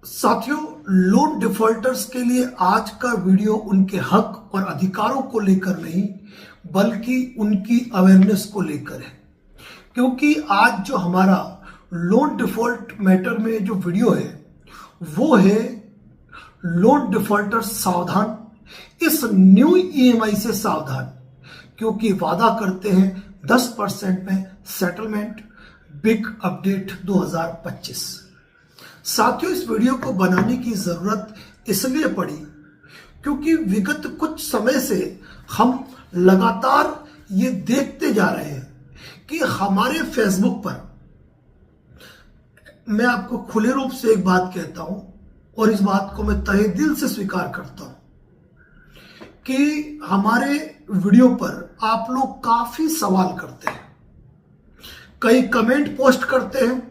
साथियों, loan defaulters के लिए आज का वीडियो उनके हक और अधिकारों को लेकर नहीं बल्कि उनकी अवेयरनेस को लेकर है। क्योंकि आज जो हमारा लोन डिफॉल्ट मैटर में जो वीडियो है वो है लोन डिफॉल्टर्स सावधान, इस न्यू ईएमआई से सावधान, क्योंकि वादा करते हैं 10% में सेटलमेंट। Big update 2025। साथियों, इस वीडियो को बनाने की जरूरत इसलिए पड़ी क्योंकि विगत कुछ समय से हम लगातार ये देखते जा रहे हैं कि हमारे फेसबुक पर, मैं आपको खुले रूप से एक बात कहता हूं और इस बात को मैं तहे दिल से स्वीकार करता हूं कि हमारे वीडियो पर आप लोग काफी सवाल करते हैं, कई कमेंट पोस्ट करते हैं।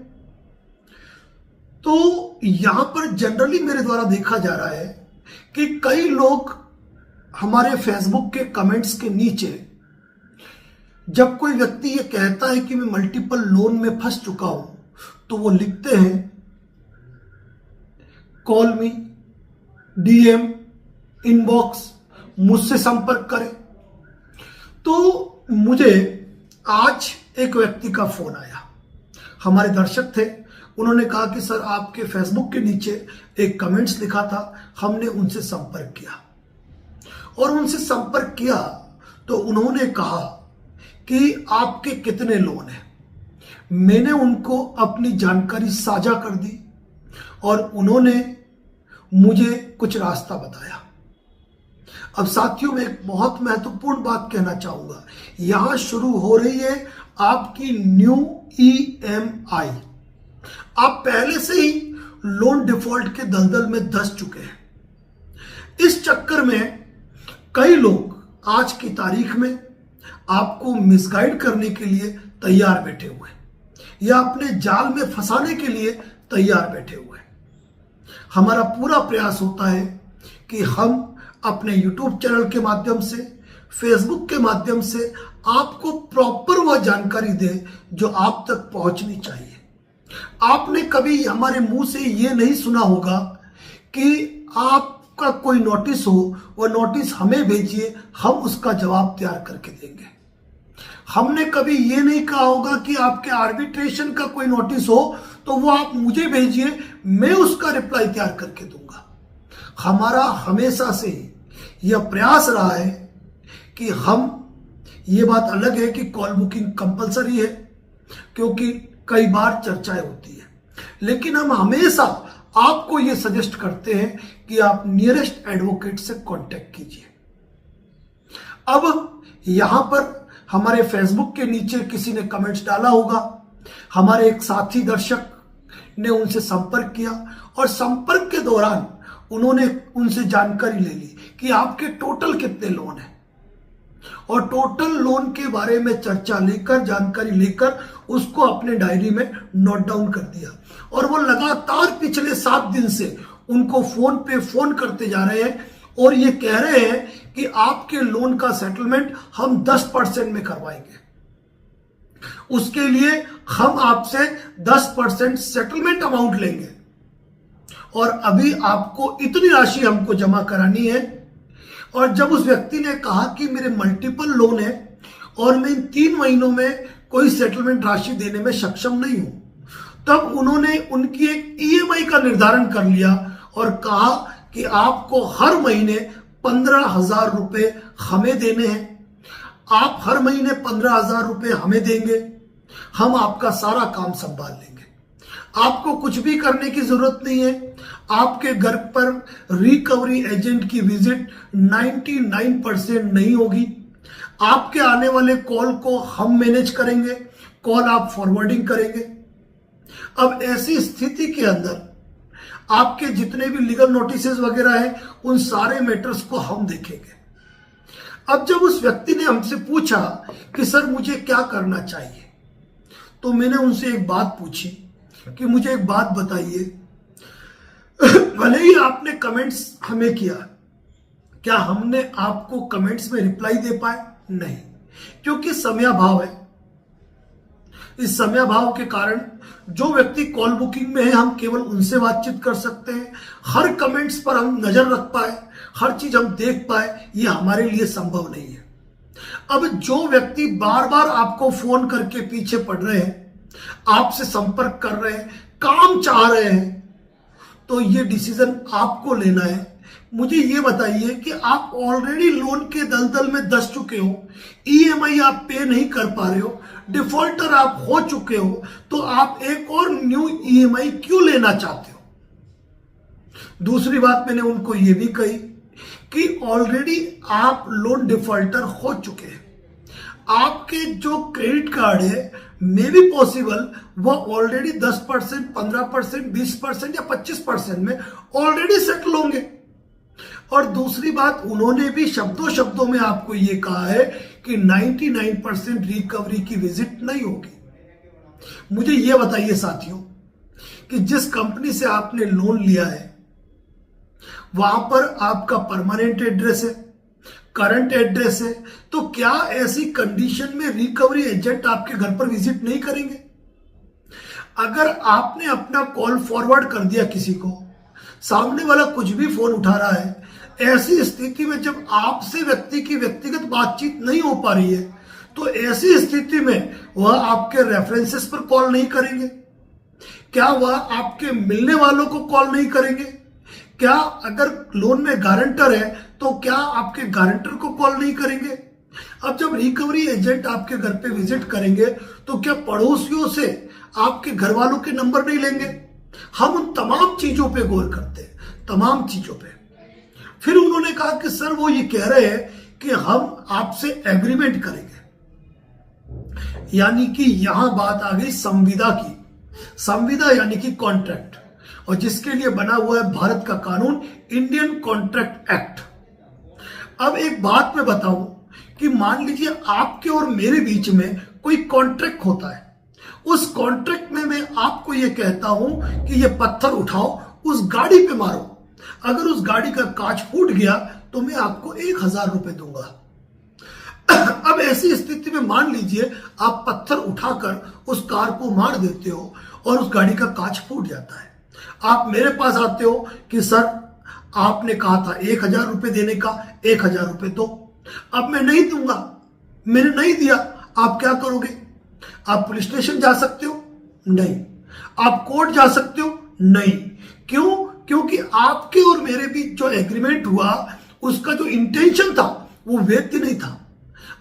तो यहां पर जनरली मेरे द्वारा देखा जा रहा है कि कई लोग हमारे फेसबुक के कमेंट्स के नीचे, जब कोई व्यक्ति ये कहता है कि मैं मल्टीपल लोन में फंस चुका हूं, तो वो लिखते हैं कॉल मी, डीएम, इनबॉक्स, मुझसे संपर्क करें। तो मुझे आज एक व्यक्ति का फोन आया, हमारे दर्शक थे, उन्होंने कहा कि सर आपके फेसबुक के नीचे एक कमेंट्स लिखा था, हमने उनसे संपर्क किया और उनसे संपर्क किया तो उन्होंने कहा कि आपके कितने लोन हैं। मैंने उनको अपनी जानकारी साझा कर दी और उन्होंने मुझे कुछ रास्ता बताया। अब साथियों, मैं एक बहुत महत्वपूर्ण बात कहना चाहूंगा, यहां शुरू हो रही है आपकी न्यू ईएमआई। आप पहले से ही लोन डिफॉल्ट के दलदल में धंस चुके हैं। इस चक्कर में कई लोग आज की तारीख में आपको मिसगाइड करने के लिए तैयार बैठे हुए हैं या अपने जाल में फंसाने के लिए तैयार बैठे हुए हैं। हमारा पूरा प्रयास होता है कि हम अपने YouTube चैनल के माध्यम से, फेसबुक के माध्यम से आपको प्रॉपर वह जानकारी दें जो आप तक पहुंचनी चाहिए। आपने कभी हमारे मुंह से ये नहीं सुना होगा कि आपका कोई नोटिस हो, वह नोटिस हमें भेजिए, हम उसका जवाब तैयार करके देंगे। हमने कभी ये नहीं कहा होगा कि आपके आर्बिट्रेशन का कोई नोटिस हो तो वो आप मुझे भेजिए, मैं उसका रिप्लाई तैयार करके दूंगा। हमारा हमेशा से यह प्रयास रहा है कि हम, ये बात अलग है कि कॉल बुकिंग कंपलसरी है क्योंकि कई बार चर्चाएं होती है, लेकिन हम हमेशा आपको यह सजेस्ट करते हैं कि आप नियरेस्ट एडवोकेट से कांटेक्ट कीजिए। अब यहां पर हमारे फेसबुक के नीचे किसी ने कमेंट्स डाला होगा, हमारे एक साथी दर्शक ने उनसे संपर्क किया और संपर्क के दौरान उन्होंने उनसे जानकारी ले ली कि आपके टोटल कितने लोन हैं और टोटल लोन के बारे में चर्चा लेकर, जानकारी लेकर उसको अपने डायरी में नोट डाउन कर दिया। और वो लगातार पिछले 7 दिन से उनको फोन पे फोन करते जा रहे हैं और ये कह रहे हैं कि आपके लोन का सेटलमेंट हम 10% में करवाएंगे, उसके लिए हम आपसे 10% सेटलमेंट अमाउंट लेंगे और अभी आपको इतनी राशि हमको जमा करानी है। और जब उस व्यक्ति ने कहा कि मेरे मल्टीपल लोन है और मैं इन 3 महीनों में कोई सेटलमेंट राशि देने में सक्षम नहीं हूं, तब उन्होंने उनकी एक ईएमआई का निर्धारण कर लिया और कहा कि आपको हर महीने 15,000 रुपए हमें देने हैं। आप हर महीने 15,000 रुपए हमें देंगे, हम आपका सारा काम संभाल लेंगे। आपको कुछ भी करने की जरूरत नहीं है। आपके घर पर रिकवरी एजेंट की विजिट 99% नहीं होगी। आपके आने वाले कॉल को हम मैनेज करेंगे, कॉल आप फॉरवर्डिंग करेंगे। अब ऐसी स्थिति के अंदर आपके जितने भी लीगल नोटिसेस वगैरह हैं, उन सारे मैटर्स को हम देखेंगे। अब जब उस व्यक्ति ने हमसे पूछा कि सर मुझे क्या करना चाहिए, तो मैंने उनसे एक बात पूछी कि मुझे एक बात बताइए, भले ही आपने कमेंट्स हमें किया, क्या हमने आपको कमेंट्स में रिप्लाई दे पाए? नहीं, क्योंकि समयाभाव है। इस समयाभाव के कारण जो व्यक्ति कॉल बुकिंग में है हम केवल उनसे बातचीत कर सकते हैं। हर कमेंट्स पर हम नजर रख पाए, हर चीज हम देख पाए, ये हमारे लिए संभव नहीं है। अब जो व्यक्ति बार बार आपको फोन करके पीछे पड़ रहे हैं, आपसे संपर्क कर रहे हैं, काम चाह रहे हैं, तो ये डिसीजन आपको लेना है। मुझे ये बताइए कि आप ऑलरेडी लोन के दलदल में दस चुके हो, ईएमआई आप पे नहीं कर पा रहे हो, डिफॉल्टर आप हो चुके हो, तो आप एक और न्यू ईएमआई क्यों लेना चाहते हो? दूसरी बात मैंने उनको ये भी कही कि ऑलरेडी आप लोन डिफॉल्टर हो चुके हैं। आपके जो क्रेडिट कार्ड है मे बी पॉसिबल वह ऑलरेडी 10%, 15%, 20% या 25% में ऑलरेडी सेटल होंगे। और दूसरी बात, उन्होंने भी शब्दों शब्दों में आपको ये कहा है कि 99% रिकवरी की विजिट नहीं होगी। मुझे ये बताइए साथियों कि जिस कंपनी से आपने लोन लिया है वहां पर आपका परमानेंट एड्रेस है, करंट एड्रेस है, तो क्या ऐसी कंडीशन में रिकवरी एजेंट आपके घर पर विजिट नहीं करेंगे? अगर आपने अपना कॉल फॉरवर्ड कर दिया किसी को, सामने वाला कुछ भी फोन उठा रहा है, ऐसी स्थिति में जब आपसे व्यक्ति की व्यक्तिगत बातचीत नहीं हो पा रही है, तो ऐसी स्थिति में वह आपके रेफरेंसेस पर कॉल नहीं करेंगे? क्या वह आपके मिलने वालों को कॉल नहीं करेंगे? क्या अगर लोन में गारंटर है तो क्या आपके गारंटर को कॉल नहीं करेंगे? अब जब रिकवरी एजेंट आपके घर पे विजिट करेंगे तो क्या पड़ोसियों से आपके घर वालों के नंबर नहीं लेंगे? हम उन तमाम चीजों पे गौर करते हैं, तमाम चीजों पे। फिर उन्होंने कहा कि सर वो ये कह रहे हैं कि हम आपसे एग्रीमेंट करेंगे, यानी कि यहां बात आ गई संविदा की। संविदा यानी कि कॉन्ट्रैक्ट, और जिसके लिए बना हुआ है भारत का कानून, इंडियन कॉन्ट्रैक्ट एक्ट। अब एक बात मैं बताऊं कि मान लीजिए आपके और मेरे बीच में कोई कॉन्ट्रैक्ट होता है, उस कॉन्ट्रैक्ट में मैं आपको यह कहता हूं कि ये पत्थर उठाओ, उस गाड़ी पे मारो, अगर उस गाड़ी का कांच फूट गया तो मैं आपको 1000 रुपए दूंगा। अब ऐसी स्थिति में मान लीजिए आप पत्थर उठाकर उस कार को मार देते हो और उस गाड़ी का कांच फूट जाता है। आप मेरे पास आते हो कि सर आपने कहा था 1000 रुपए देने का, 1000 रुपए दो। अब मैं नहीं दूंगा, मैंने नहीं दिया, आप क्या करोगे? आप पुलिस स्टेशन जा सकते हो? नहीं। आप कोर्ट जा सकते हो? नहीं। क्यों? क्योंकि आपके और मेरे बीच जो एग्रीमेंट हुआ उसका जो इंटेंशन था वो वैध नहीं था।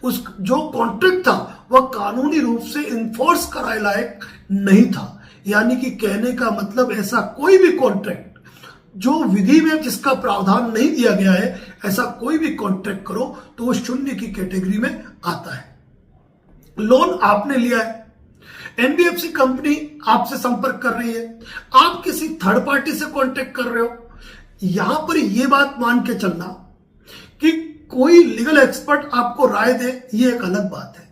उस जो कॉन्ट्रैक्ट था वह कानूनी रूप से इन्फोर्स कराए लायक नहीं था। यानी कि कहने का मतलब ऐसा कोई भी कॉन्ट्रैक्ट जो विधि में जिसका प्रावधान नहीं दिया गया है, ऐसा कोई भी कॉन्ट्रैक्ट करो तो वो शून्य की कैटेगरी में आता है। लोन आपने लिया है, एनबीएफसी कंपनी आपसे संपर्क कर रही है, आप किसी थर्ड पार्टी से कांटेक्ट कर रहे हो। यहां पर यह बात मान के चलना कि कोई लीगल एक्सपर्ट आपको राय दे, ये एक अलग बात है।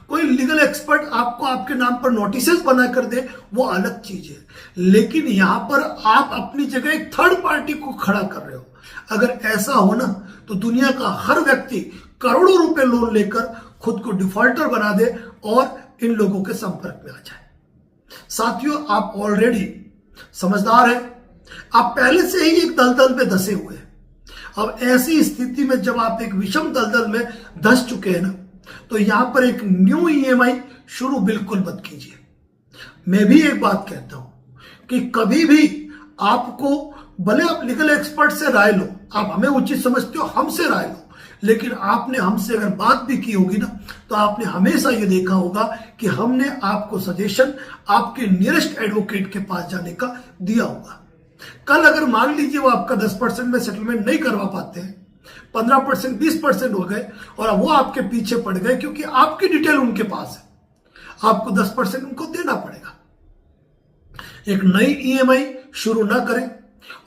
कोई लीगल एक्सपर्ट आपको आपके नाम पर नोटिसेस बना कर दे, वो अलग चीज है। लेकिन यहां पर आप अपनी जगह एक थर्ड पार्टी को खड़ा कर रहे हो। अगर ऐसा हो ना तो दुनिया का हर व्यक्ति करोड़ों रुपए लोन लेकर खुद को डिफॉल्टर बना दे और इन लोगों के संपर्क में आ जाए। साथियों, आप ऑलरेडी समझदार हैं, आप पहले से ही एक दलदल में धंसे हुए हैं। अब ऐसी स्थिति में जब आप एक विषम दलदल में धंस चुके हैं ना, तो यहां पर एक न्यू ईएमआई शुरू बिल्कुल मत कीजिए। मैं भी एक बात कहता हूं कि कभी भी आपको, भले आप लीगल एक्सपर्ट से राय लो, आप हमें उचित समझते हो, हमसे राय लो, लेकिन आपने हमसे अगर बात भी की होगी ना तो आपने हमेशा ये देखा होगा कि हमने आपको सजेशन आपके नियरेस्ट एडवोकेट के पास जाने का दिया होगा। कल अगर मान लीजिए वो आपका 10% में सेटलमेंट नहीं करवा पाते हैं, 15%, 20% हो गए और वो आपके पीछे पड़ गए क्योंकि आपकी डिटेल उनके पास है, आपको 10% उनको देना पड़ेगा। एक नई ईएमआई शुरू ना करें।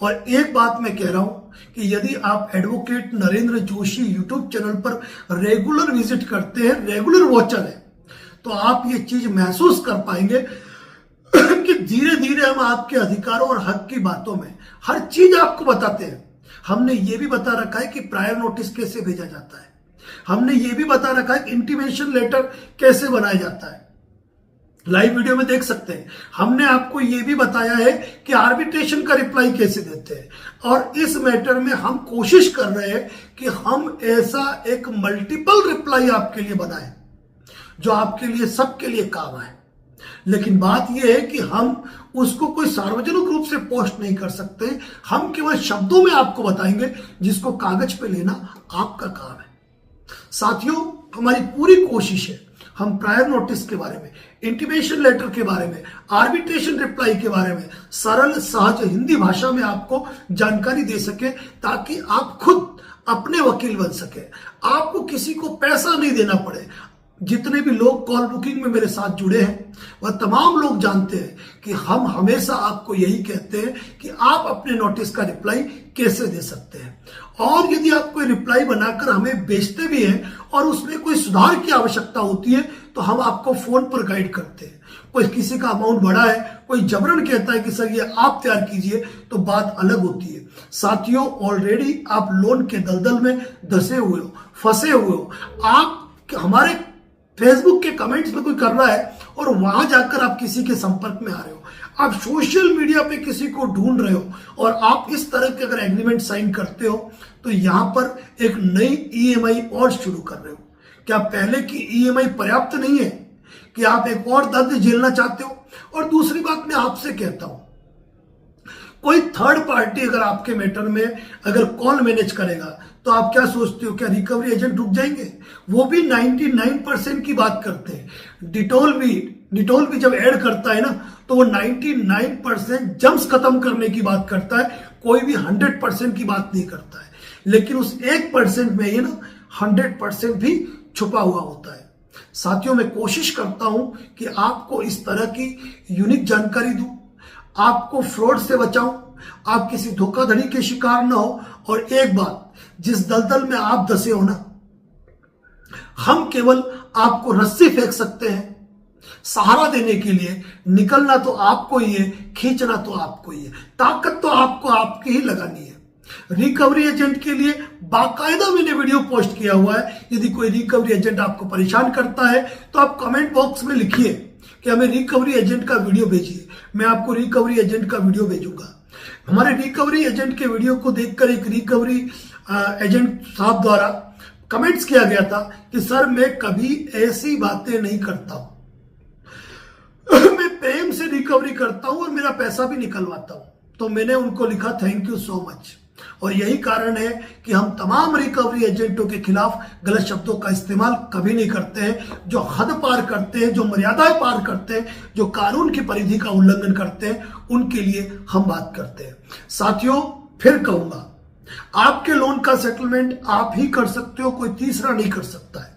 और एक बात मैं कह रहा हूं कि यदि आप advocate Narendra Joshi YouTube channel पर रेगुलर विजिट करते हैं, रेगुलर वॉचर है, तो आप ये चीज महसूस कर पाएंगे कि धीरे धीरे हम आपके अधिकारों और हक की बातों में हर चीज आपको बताते हैं। हमने ये भी बता रखा है कि प्रायर नोटिस कैसे भेजा जाता है, हमने ये भी बता रखा है कि इंटीमेशन लेटर कैसे बनाया जाता है। लाइव वीडियो में देख सकते हैं। हमने आपको यह भी बताया है कि आर्बिट्रेशन का रिप्लाई कैसे देते हैं, और इस मैटर में हम कोशिश कर रहे हैं कि हम ऐसा एक मल्टीपल रिप्लाई आपके लिए बनाएं जो आपके लिए सबके लिए काम आए। लेकिन बात यह है कि हम उसको कोई सार्वजनिक रूप से पोस्ट नहीं कर सकते। हम केवल शब्दों में आपको बताएंगे, जिसको कागज पे लेना आपका काम है। साथियों, हमारी पूरी कोशिश है हम प्रायर नोटिस के बारे में, इंटीमेशन लेटर के बारे में, आर्बिट्रेशन रिप्लाई के बारे में सरल सहज हिंदी भाषा में आपको जानकारी दे सके, ताकि आप खुद अपने वकील बन सके। आपको किसी को पैसा नहीं देना पड़े। जितने भी लोग कॉल बुकिंग में मेरे साथ जुड़े हैं वह तमाम लोग जानते हैं कि हम हमेशा आपको यही कहते हैं कि आप अपने नोटिस का रिप्लाई कैसे दे सकते हैं। और यदि आप कोई रिप्लाई बनाकर हमें भेजते भी हैं और उसमें कोई सुधार की आवश्यकता होती है तो हम आपको फोन पर गाइड करते हैं। कोई किसी का अमाउंट बड़ा है, कोई जबरन कहता है कि सर ये आप तैयार कीजिए, तो बात अलग होती है। साथियों, ऑलरेडी आप लोन के दलदल में धंसे हुए हो, फंसे हुए हो। आप हमारे फेसबुक के कमेंट्स में कोई कर रहा है और वहां जाकर आप किसी के संपर्क में आ रहे हो, आप सोशल मीडिया पे किसी को ढूंढ रहे हो और आप इस तरह के अगर एग्रीमेंट साइन करते हो तो यहां पर एक नई ईएमआई और शुरू कर रहे हो। क्या पहले की ईएमआई पर्याप्त नहीं है कि आप एक और दर्द झेलना चाहते हो? और दूसरी बात मैं आपसे कहता हूं, कोई थर्ड पार्टी अगर आपके मैटर में अगर कॉल मैनेज करेगा तो आप क्या सोचते हो, क्या रिकवरी एजेंट रुक जाएंगे? वो भी 99% की बात करते हैं। डिटोल भी जब ऐड करता है ना तो वो 99% जम्स खत्म करने की बात करता है, कोई भी 100% की बात नहीं करता है। लेकिन उस 1% में ही ना 100% भी छुपा हुआ होता है। साथियों, मैं कोशिश करता हूं कि आपको इस तरह की यूनिक जानकारी दूं, आपको फ्रॉड से बचाऊं, आप किसी धोखाधड़ी के शिकार ना हो। और एक बात, जिस दलदल में आप धंसे हो ना, हम केवल आपको रस्सी फेंक सकते हैं सहारा देने के लिए। निकलना तो आपको ही है, खींचना तो आपको ही है, ताकत तो आपको आपकी ही लगानी है। रिकवरी एजेंट के लिए बाकायदा मैंने वीडियो पोस्ट किया हुआ है। यदि कोई रिकवरी एजेंट आपको परेशान करता है तो आप कमेंट बॉक्स में लिखिए कि हमें रिकवरी एजेंट का वीडियो भेजिए, मैं आपको रिकवरी एजेंट का वीडियो भेजूंगा। हमारे रिकवरी एजेंट के वीडियो को देखकर एक रिकवरी एजेंट साहब द्वारा कमेंट्स किया गया था कि सर मैं कभी ऐसी बातें नहीं करता हूं, मैं प्रेम से रिकवरी करता हूं और मेरा पैसा भी निकलवाता हूं। तो मैंने उनको लिखा थैंक यू सो मच। और यही कारण है कि हम तमाम रिकवरी एजेंटों के खिलाफ गलत शब्दों का इस्तेमाल कभी नहीं करते हैं। जो हद पार करते हैं, जो मर्यादाएं पार करते हैं, जो कानून की परिधि का उल्लंघन करते हैं, उनके लिए हम बात करते हैं। साथियों, फिर कहूंगा, आपके लोन का सेटलमेंट आप ही कर सकते हो, कोई तीसरा नहीं कर सकता है।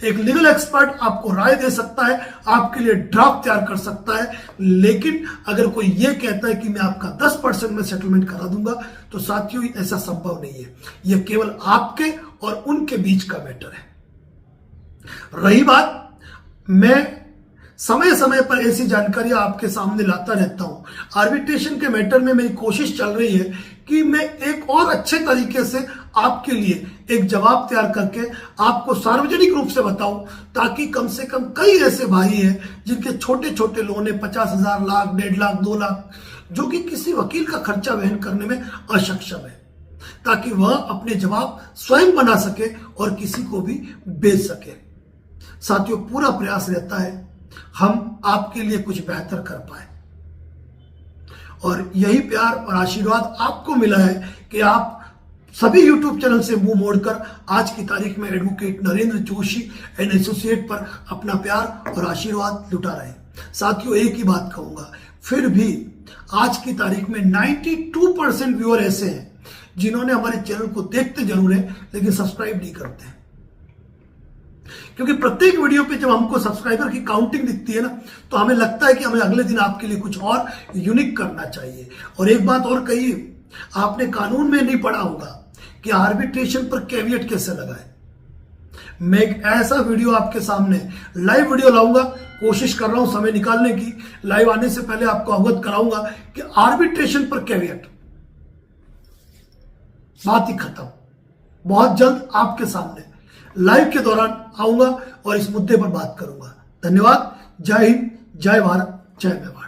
एक लीगल एक्सपर्ट आपको राय दे सकता है, आपके लिए ड्राफ्ट तैयार कर सकता है। लेकिन अगर कोई यह कहता है कि मैं आपका 10% में सेटलमेंट करा दूंगा, तो साथियों ऐसा संभव नहीं है। यह केवल आपके और उनके बीच का मैटर है। रही बात, मैं समय समय पर ऐसी जानकारियां आपके सामने लाता रहता हूं। आर्बिट्रेशन के मैटर में मेरी कोशिश चल रही है कि मैं एक और अच्छे तरीके से आपके लिए एक जवाब तैयार करके आपको सार्वजनिक रूप से बताऊं, ताकि कम से कम कई ऐसे भाई हैं जिनके छोटे छोटे लोन है, 50,000, लाख, 1.5 लाख, 2 लाख, जो कि किसी वकील का खर्चा वहन करने में अक्षम है, ताकि वह अपने जवाब स्वयं बना सके और किसी को भी भेज सके। साथियों, पूरा प्रयास रहता है हम आपके लिए कुछ बेहतर कर पाए, और यही प्यार और आशीर्वाद आपको मिला है कि आप सभी YouTube चैनल से मुंह मोड़कर आज की तारीख में advocate Narendra Joshi and associate पर अपना प्यार और आशीर्वाद लुटा रहे हैं। साथियों, एक ही बात कहूंगा, फिर भी आज की तारीख में 92% व्यूअर ऐसे हैं जिन्होंने हमारे चैनल को देखते जरूर है लेकिन सब्सक्राइब नहीं करते हैं। क्योंकि प्रत्येक वीडियो पे जब हमको सब्सक्राइबर की काउंटिंग दिखती है ना, तो हमें लगता है कि हमें अगले दिन आपके लिए कुछ और यूनिक करना चाहिए। और एक बात और कहिए, आपने कानून में नहीं पढ़ा होगा कि आर्बिट्रेशन पर कैविएट कैसे लगाए। मैं एक ऐसा वीडियो आपके सामने लाइव वीडियो लाऊंगा, कोशिश कर रहा हूं समय निकालने की। लाइव आने से पहले आपको अवगत कराऊंगा कि आर्बिट्रेशन पर कैविएट, बात ही खत्म। बहुत जल्द आपके सामने लाइव के दौरान आऊंगा और इस मुद्दे पर बात करूंगा। धन्यवाद। जय हिंद, जय भारत जय व्यवहार।